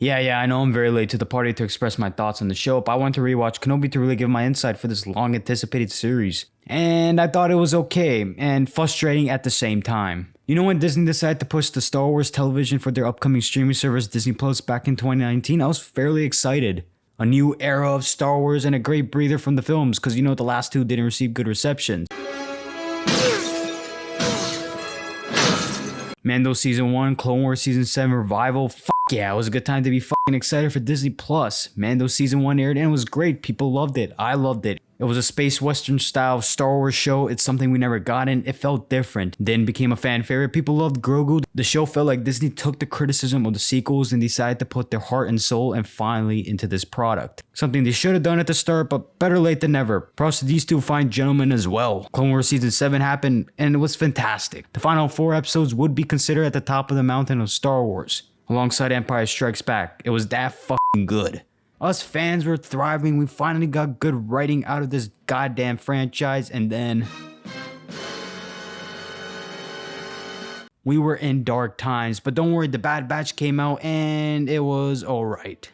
Yeah, I know I'm very late to the party to express my thoughts on the show, but I wanted to rewatch Kenobi to really give my insight for this long anticipated series. And I thought it was okay and frustrating at the same time. You know when Disney decided to push the Star Wars television for their upcoming streaming service Disney Plus back in 2019, I was fairly excited. A new era of Star Wars and a great breather from the films, because you know the last two didn't receive good reception. Mando Season 1, Clone Wars Season 7 Revival, yeah, it was a good time to be fucking excited for Disney Plus. Mando Season 1 aired and it was great, people loved it, I loved it. It was a space western style Star Wars show, it's something we never got in, it felt different. Then became a fan favorite, people loved Grogu. The show felt like Disney took the criticism of the sequels and decided to put their heart and soul and finally into this product. Something they should have done at the start, but better late than never. Props to these two fine gentlemen as well. Clone Wars Season 7 happened and it was fantastic. The final 4 episodes would be considered at the top of the mountain of Star Wars, alongside Empire Strikes Back. It was that fucking good. Us fans were thriving, we finally got good writing out of this goddamn franchise, and then we were in dark times, but don't worry, The Bad Batch came out and it was alright.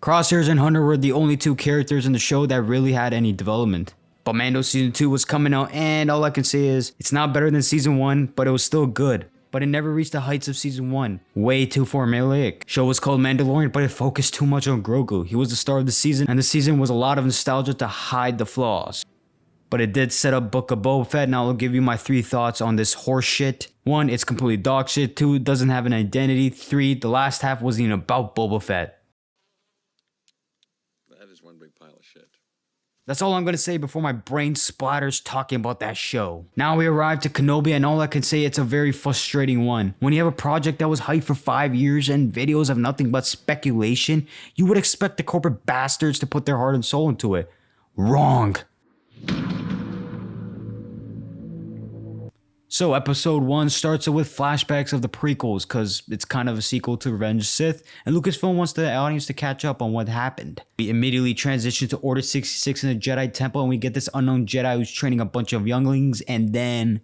Crosshairs and Hunter were the only two characters in the show that really had any development. But Mando Season 2 was coming out and all I can say is, it's not better than Season 1, but it was still good. But it never reached the heights of Season 1. Way too formulaic. Show was called Mandalorian, but it focused too much on Grogu. He was the star of the season, and the season was a lot of nostalgia to hide the flaws. But it did set up Book of Boba Fett, and I'll give you my 3 thoughts on this horse shit. 1, it's completely dog shit. 2, it doesn't have an identity. 3, the last half wasn't even about Boba Fett. That is one big pile of shit. That's all I'm gonna say before my brain splatters talking about that show. Now we arrive to Kenobi and all I can say, it's a very frustrating one. When you have a project that was hyped for 5 years and videos of nothing but speculation, you would expect the corporate bastards to put their heart and soul into it. Wrong. So episode 1 starts with flashbacks of the prequels because it's kind of a sequel to Revenge of the Sith, and Lucasfilm wants the audience to catch up on what happened. We immediately transition to Order 66 in the Jedi Temple and we get this unknown Jedi who's training a bunch of younglings, and then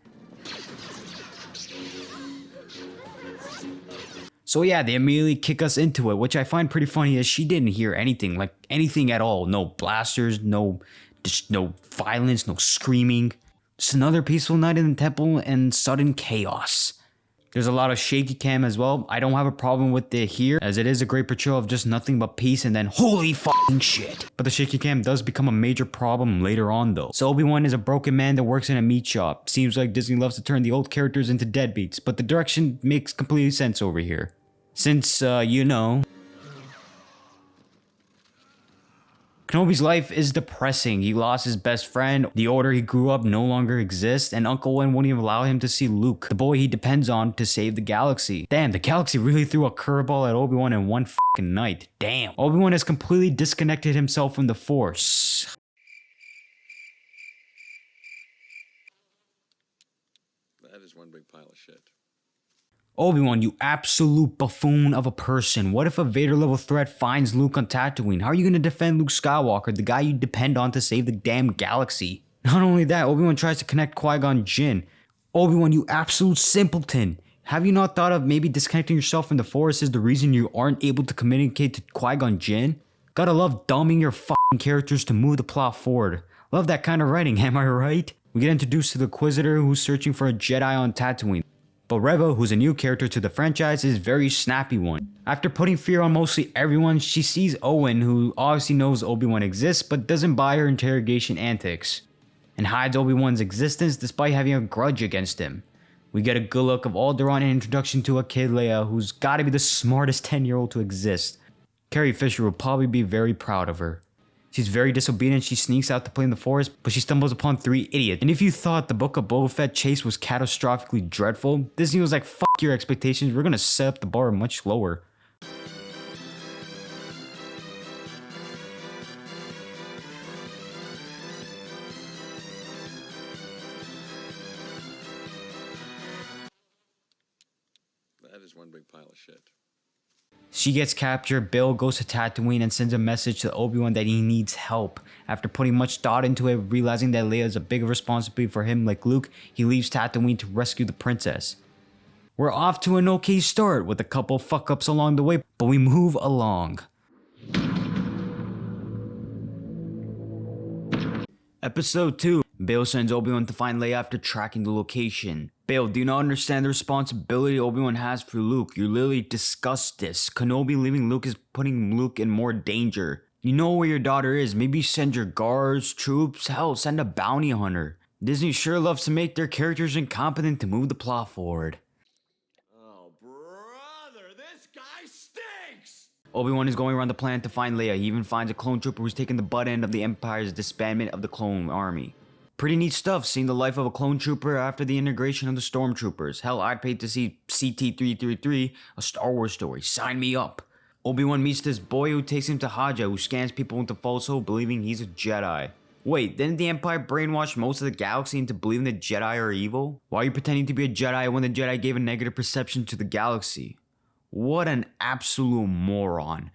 so yeah, they immediately kick us into it, which I find pretty funny as she didn't hear anything, like anything at all. No blasters, no violence, no screaming. Just another peaceful night in the temple and sudden chaos. There's a lot of shaky cam as well. I don't have a problem with it here, as it is a great portrayal of just nothing but peace and then holy fucking shit. But the shaky cam does become a major problem later on though. So Obi-Wan is a broken man that works in a meat shop. Seems like Disney loves to turn the old characters into deadbeats, but the direction makes complete sense over here. Since, you know, Kenobi's life is depressing. He lost his best friend, the order he grew up no longer exists, and Uncle Owen won't even allow him to see Luke, the boy he depends on to save the galaxy. Damn, the galaxy really threw a curveball at Obi-Wan in one fucking night. Damn. Obi-Wan has completely disconnected himself from the Force. That is one big pile of shit. Obi-Wan, you absolute buffoon of a person. What if a Vader-level threat finds Luke on Tatooine? How are you going to defend Luke Skywalker, the guy you depend on to save the damn galaxy? Not only that, Obi-Wan tries to connect Qui-Gon Jinn. Obi-Wan, you absolute simpleton. Have you not thought of maybe disconnecting yourself from the Force is the reason you aren't able to communicate to Qui-Gon Jinn? Gotta love dumbing your fucking characters to move the plot forward. Love that kind of writing, am I right? We get introduced to the Inquisitor who's searching for a Jedi on Tatooine. But Reva, who's a new character to the franchise, is a very snappy one. After putting fear on mostly everyone, she sees Owen, who obviously knows Obi-Wan exists but doesn't buy her interrogation antics, and hides Obi-Wan's existence despite having a grudge against him. We get a good look of Alderaan and introduction to a kid Leia who's gotta be the smartest 10-year-old to exist. Carrie Fisher will probably be very proud of her. She's very disobedient, she sneaks out to play in the forest, but she stumbles upon 3 idiots. And if you thought the Book of Boba Fett chase was catastrophically dreadful, Disney was like, fuck your expectations, we're gonna set up the bar much lower. That is one big pile of shit. She gets captured, Bill goes to Tatooine and sends a message to Obi-Wan that he needs help. After putting much thought into it, realizing that Leia is a big responsibility for him like Luke, he leaves Tatooine to rescue the princess. We're off to an okay start with a couple fuck ups along the way, but we move along. Episode 2. Bail sends Obi-Wan to find Leia after tracking the location. Bail, do you not understand the responsibility Obi-Wan has for Luke? You literally discussed this. Kenobi leaving Luke is putting Luke in more danger. You know where your daughter is. Maybe send your guards, troops, hell, send a bounty hunter. Disney sure loves to make their characters incompetent to move the plot forward. Oh, brother, this guy stinks! Obi-Wan is going around the planet to find Leia. He even finds a clone trooper who's taken the butt end of the Empire's disbandment of the clone army. Pretty neat stuff, seeing the life of a clone trooper after the integration of the stormtroopers. Hell, I'd pay to see CT-333, a Star Wars story. Sign me up. Obi-Wan meets this boy who takes him to Haja, who scans people into false hope, believing he's a Jedi. Wait, didn't the Empire brainwash most of the galaxy into believing the Jedi are evil? Why are you pretending to be a Jedi when the Jedi gave a negative perception to the galaxy? What an absolute moron.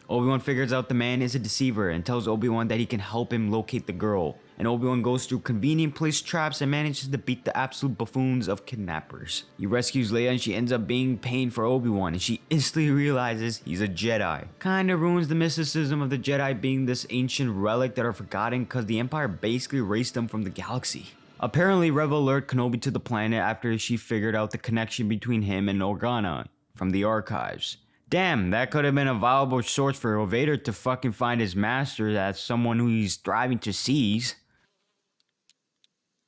Obi-Wan figures out the man is a deceiver and tells Obi-Wan that he can help him locate the girl. And Obi-Wan goes through convenient placed traps and manages to beat the absolute buffoons of kidnappers. He rescues Leia and she ends up being pain for Obi-Wan and she instantly realizes he's a Jedi. Kinda ruins the mysticism of the Jedi being this ancient relic that are forgotten cause the Empire basically erased them from the galaxy. Apparently Rev alerted Kenobi to the planet after she figured out the connection between him and Organa from the archives. Damn, that could have been a valuable source for Vader to fucking find his master as someone who he's striving to seize.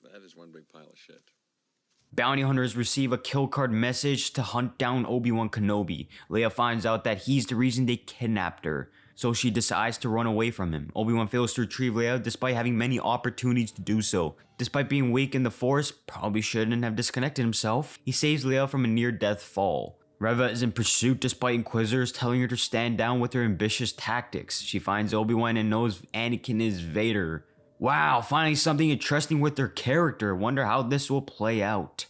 That is one big pile of shit. Bounty hunters receive a kill card message to hunt down Obi-Wan Kenobi. Leia finds out that he's the reason they kidnapped her, so she decides to run away from him. Obi-Wan fails to retrieve Leia despite having many opportunities to do so. Despite being weak in the Force, probably shouldn't have disconnected himself. He saves Leia from a near-death fall. Reva is in pursuit despite Inquisitors telling her to stand down with her ambitious tactics. She finds Obi-Wan and knows Anakin is Vader. Wow, finally something interesting with their character. Wonder how this will play out.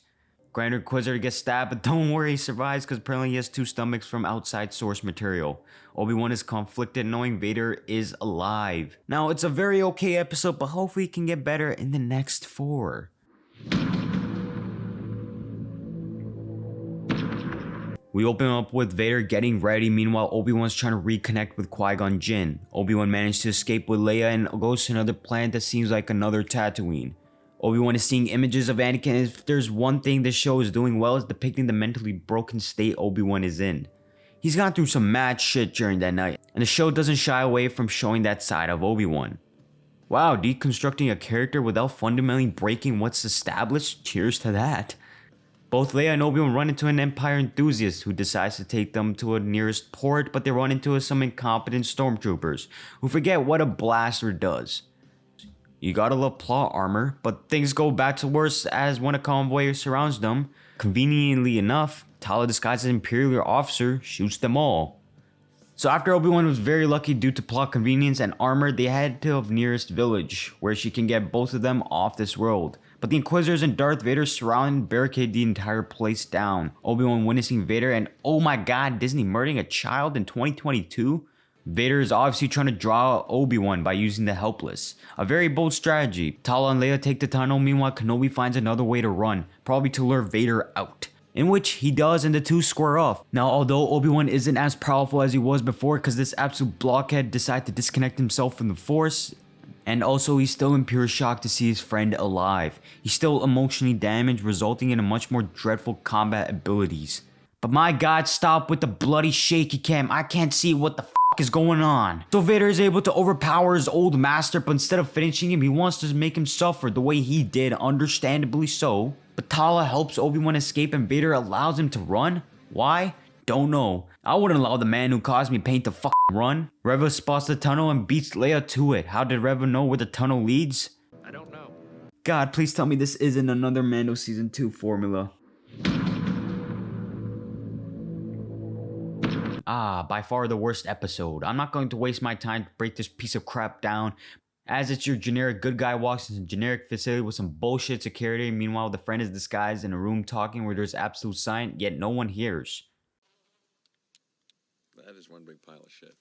Grand Inquisitor gets stabbed, but don't worry, he survives because apparently he has 2 stomachs from outside source material. Obi-Wan is conflicted knowing Vader is alive. Now, it's a very okay episode, but hopefully it can get better in the next 4. We open up with Vader getting ready, meanwhile Obi-Wan's trying to reconnect with Qui-Gon Jinn. Obi-Wan managed to escape with Leia and goes to another planet that seems like another Tatooine. Obi-Wan is seeing images of Anakin. If there's one thing this show is doing well, is depicting the mentally broken state Obi-Wan is in. He's gone through some mad shit during that night, and the show doesn't shy away from showing that side of Obi-Wan. Wow, deconstructing a character without fundamentally breaking what's established? Cheers to that. Both Leia and Obi-Wan run into an Empire enthusiast who decides to take them to a nearest port, but they run into some incompetent stormtroopers who forget what a blaster does. You gotta love plot armor, but things go back to worse as when a convoy surrounds them. Conveniently enough, Tala disguised as an Imperial officer shoots them all. So after Obi-Wan was very lucky due to plot convenience and armor, they head to the nearest village, where she can get both of them off this world. But the Inquisitors and Darth Vader surround and barricade the entire place down. Obi-Wan witnessing Vader and oh my god, Disney murdering a child in 2022? Vader is obviously trying to draw Obi-Wan by using the Helpless. A very bold strategy. Tala and Leia take the tunnel, meanwhile Kenobi finds another way to run, probably to lure Vader out. In which he does and the two square off. Now although Obi-Wan isn't as powerful as he was before because this absolute blockhead decided to disconnect himself from the Force, and also he's still in pure shock to see his friend alive. He's still emotionally damaged, resulting in a much more dreadful combat abilities. But my god, stop with the bloody shaky cam. I can't see what the f is going on. So Vader is able to overpower his old master, but instead of finishing him, he wants to make him suffer the way he did, understandably so. But Tala helps Obi-Wan escape and Vader allows him to run? Why? Don't know. I wouldn't allow the man who caused me pain to f***ing run. Reva spots the tunnel and beats Leia to it. How did Reva know where the tunnel leads? I don't know. God, please tell me this isn't another Mando Season 2 formula. By far the worst episode. I'm not going to waste my time to break this piece of crap down, as it's your generic good guy walks into a generic facility with some bullshit security. Meanwhile, the friend is disguised in a room talking where there's absolute silence, yet no one hears. That is one big pile of shit.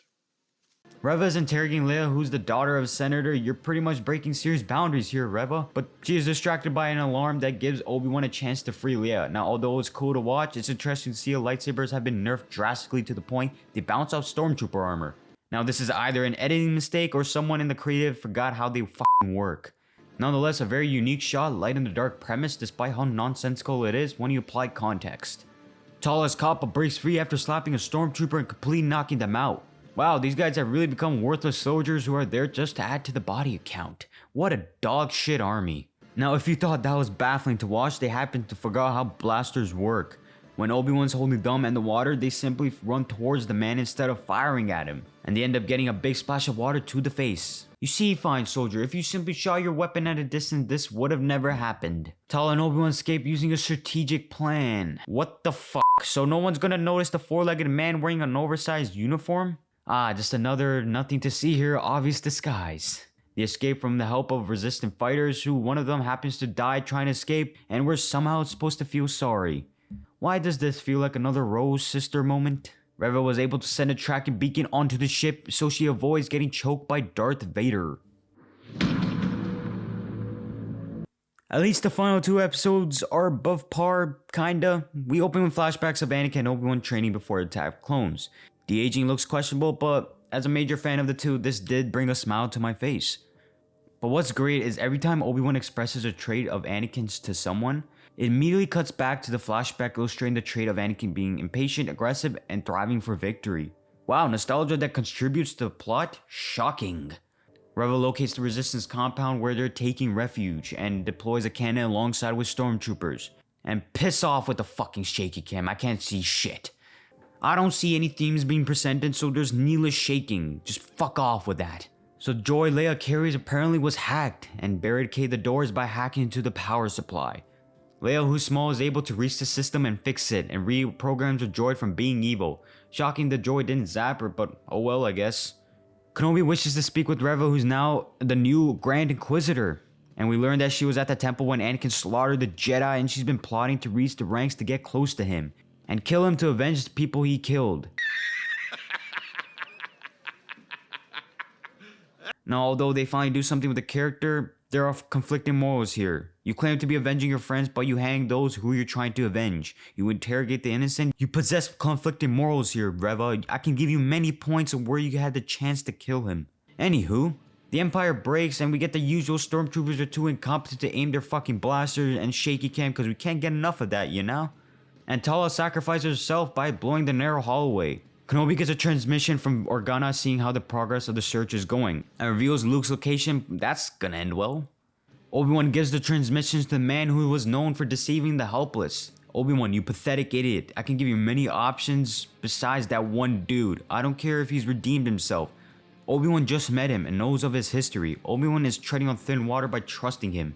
Reva is interrogating Leia, who's the daughter of a senator. You're pretty much breaking serious boundaries here, Reva. But she is distracted by an alarm that gives Obi-Wan a chance to free Leia. Now, although it's cool to watch, it's interesting to see how lightsabers have been nerfed drastically to the point they bounce off stormtrooper armor. Now, this is either an editing mistake or someone in the creative forgot how they fucking work. Nonetheless, a very unique shot, light in the dark premise, despite how nonsensical it is when you apply context. Tallest cop breaks free after slapping a stormtrooper and completely knocking them out. Wow, these guys have really become worthless soldiers who are there just to add to the body count. What a dog shit army. Now, if you thought that was baffling to watch, they happen to forget how blasters work. When Obi-Wan's holding them in the water, they simply run towards the man instead of firing at him, and they end up getting a big splash of water to the face. You see, fine soldier, if you simply shot your weapon at a distance, this would have never happened. Tala and Obi-Wan escape using a strategic plan. What the fuck? So no one's gonna notice the four-legged man wearing an oversized uniform? Ah, just another nothing to see here, obvious disguise. They escape from the help of resistant fighters, who one of them happens to die trying to escape, and we're somehow supposed to feel sorry. Why does this feel like another Rose sister moment? Reva was able to send a tracking beacon onto the ship so she avoids getting choked by Darth Vader. At least the final 2 episodes are above par, kinda. We open with flashbacks of Anakin and Obi-Wan training before the attack of clones. The aging looks questionable, but as a major fan of the two, this did bring a smile to my face. But what's great is every time Obi-Wan expresses a trait of Anakin's to someone, it immediately cuts back to the flashback illustrating the trait of Anakin being impatient, aggressive, and thriving for victory. Wow, nostalgia that contributes to the plot? Shocking. Reva locates the Resistance compound where they're taking refuge and deploys a cannon alongside with stormtroopers. And piss off with the fucking shaky cam, I can't see shit. I don't see any themes being presented, so there's needless shaking. Just fuck off with that. So droid Leia carries apparently was hacked and barricade the doors by hacking into the power supply. Leia, who's small, is able to reach the system and fix it and reprograms the droid from being evil. Shocking the droid didn't zap her, but oh well, I guess. Kenobi wishes to speak with Reva, who's now the new Grand Inquisitor. And we learn that she was at the temple when Anakin slaughtered the Jedi, and she's been plotting to reach the ranks to get close to him and kill him to avenge the people he killed. Now, although they finally do something with the character, there are conflicting morals here. You claim to be avenging your friends, but you hang those who you're trying to avenge. You interrogate the innocent. You possess conflicting morals here, Reva. I can give you many points of where you had the chance to kill him. Anywho, the Empire breaks and we get the usual stormtroopers are too incompetent to aim their fucking blasters and shaky cam because we can't get enough of that, you know? And Tala sacrifices herself by blowing the narrow hallway. Kenobi gets a transmission from Organa seeing how the progress of the search is going, and reveals Luke's location. That's gonna end well. Obi-Wan gives the transmissions to the man who was known for deceiving the helpless. Obi-Wan, you pathetic idiot. I can give you many options besides that one dude. I don't care if he's redeemed himself. Obi-Wan just met him and knows of his history. Obi-Wan is treading on thin water by trusting him.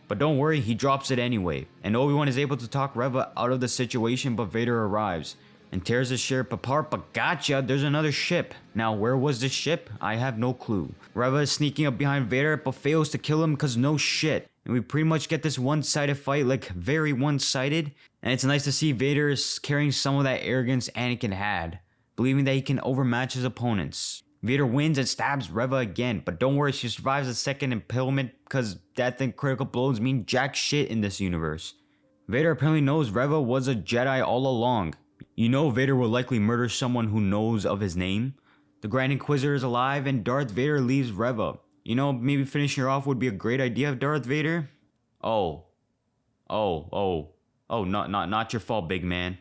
But don't worry, he drops it anyway. And Obi-Wan is able to talk Reva out of the situation, but Vader arrives and tears the ship apart. But gotcha, there's another ship. Now, where was this ship? I have no clue. Reva is sneaking up behind Vader, but fails to kill him because no shit. And we pretty much get this one-sided fight, like very one-sided. And it's nice to see Vader is carrying some of that arrogance Anakin had, believing that he can overmatch his opponents. Vader wins and stabs Reva again, but don't worry, she survives a second impalement because death and critical blows mean jack shit in this universe. Vader apparently knows Reva was a Jedi all along. You know Vader will likely murder someone who knows of his name. The Grand Inquisitor is alive and Darth Vader leaves Reva. You know, maybe finishing her off would be a great idea of Darth Vader? Not your fault, big man.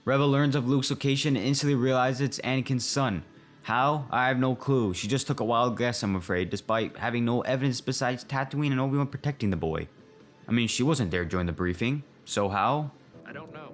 Reva learns of Luke's location and instantly realizes it's Anakin's son. How? I have no clue. She just took a wild guess, I'm afraid, despite having no evidence besides Tatooine and Obi-Wan protecting the boy. I mean, she wasn't there during the briefing, so how? I don't know.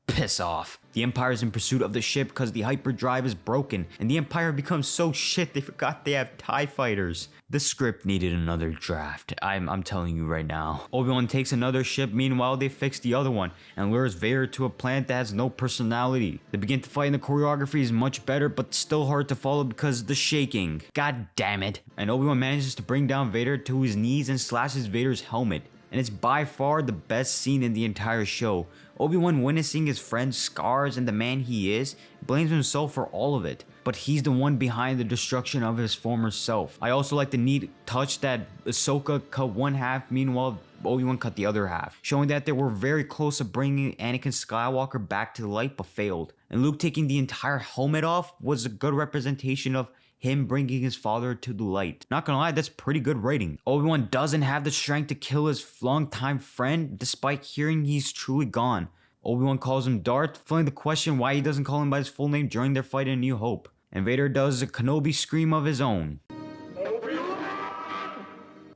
Piss off. The Empire is in pursuit of the ship because the hyperdrive is broken, and the Empire becomes so shit they forgot they have TIE fighters. The script needed another draft. I'm telling you right now. Obi-Wan takes another ship, meanwhile they fix the other one, and lures Vader to a planet that has no personality. They begin to fight and the choreography is much better, but still hard to follow because of the shaking. God damn it. And Obi-Wan manages to bring down Vader to his knees and slashes Vader's helmet. And it's by far the best scene in the entire show. Obi-Wan witnessing his friend's scars and the man he is, blames himself for all of it. but he's the one behind the destruction of his former self. I also like the neat touch that Ahsoka cut one half, meanwhile Obi-Wan cut the other half, showing that they were very close to bringing Anakin Skywalker back to the light but failed. And Luke taking the entire helmet off was a good representation of him bringing his father to the light. Not gonna lie, that's pretty good writing. Obi-Wan doesn't have the strength to kill his longtime friend despite hearing he's truly gone. Obi-Wan calls him Darth, filling the question why he doesn't call him by his full name during their fight in New Hope. And Vader does a Kenobi scream of his own.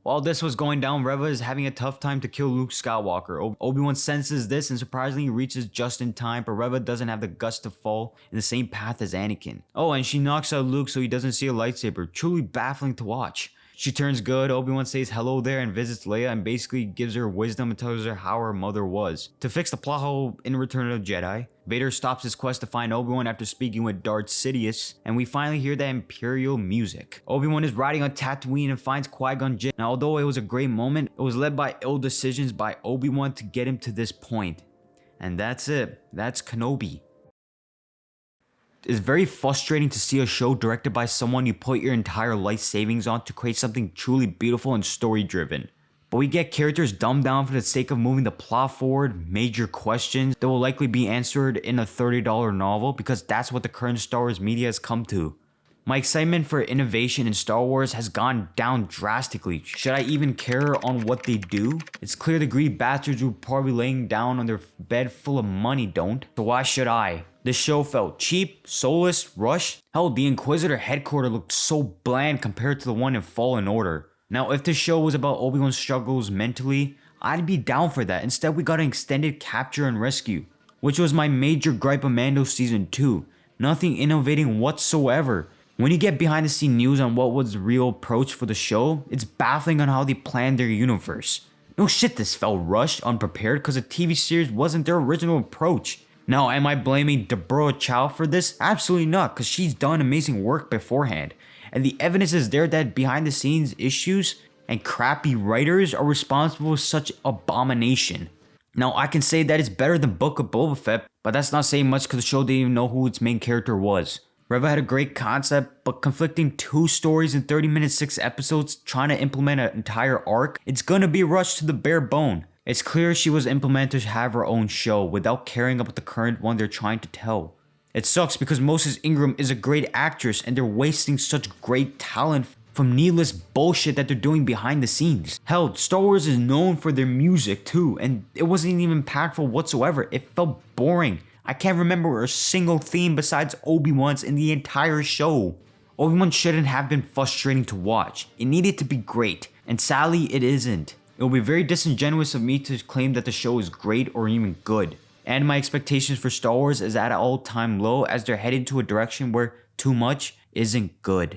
While this was going down, Reva is having a tough time to kill Luke Skywalker. Obi-Wan senses this and surprisingly reaches just in time, but Reva doesn't have the guts to fall in the same path as Anakin. Oh, and she knocks out Luke so he doesn't see a lightsaber, truly baffling to watch. She turns good, Obi-Wan says hello there and visits Leia and basically gives her wisdom and tells her how her mother was. To fix the plot hole in Return of the Jedi, Vader stops his quest to find Obi-Wan after speaking with Darth Sidious, and we finally hear that Imperial music. Obi-Wan is riding on Tatooine and finds Qui-Gon Jinn. Now, although it was a great moment, it was led by ill decisions by Obi-Wan to get him to this point. And that's it. That's Kenobi. It's very frustrating to see a show directed by someone you put your entire life savings on to create something truly beautiful and story driven. But we get characters dumbed down for the sake of moving the plot forward, major questions that will likely be answered in a $30 novel because that's what the current Star Wars media has come to. My excitement for innovation in Star Wars has gone down drastically. Should I even care on what they do? It's clear the greedy bastards who are probably laying down on their bed full of money don't. So why should I? This show felt cheap, soulless, rushed. Hell, the Inquisitor headquarters looked so bland compared to the one in Fallen Order. Now, if this show was about Obi-Wan's struggles mentally, I'd be down for that. Instead, we got an extended capture and rescue, which was my major gripe of Mando Season 2. Nothing innovating whatsoever. When you get behind the scene news on what was the real approach for the show, it's baffling on how they planned their universe. No shit, this felt rushed, unprepared, because the TV series wasn't their original approach. Now, am I blaming Deborah Chow for this? Absolutely not, because she's done amazing work beforehand. And the evidence is there that behind the scenes issues and crappy writers are responsible for such abomination. Now, I can say that it's better than Book of Boba Fett, but that's not saying much because the show didn't even know who its main character was. Reva had a great concept, but conflicting 2 stories in 30-minute 6 episodes trying to implement an entire arc, it's gonna be rushed to the bare bone. It's clear she was implemented to have her own show without caring about the current one they're trying to tell. It sucks because Moses Ingram is a great actress and they're wasting such great talent from needless bullshit that they're doing behind the scenes. Hell, Star Wars is known for their music too, and it wasn't even impactful whatsoever. It felt boring. I can't remember a single theme besides Obi-Wan's in the entire show. Obi-Wan shouldn't have been frustrating to watch. It needed to be great, and sadly it isn't. It will be very disingenuous of me to claim that the show is great or even good. And my expectations for Star Wars is at an all-time low as they're heading to a direction where too much isn't good.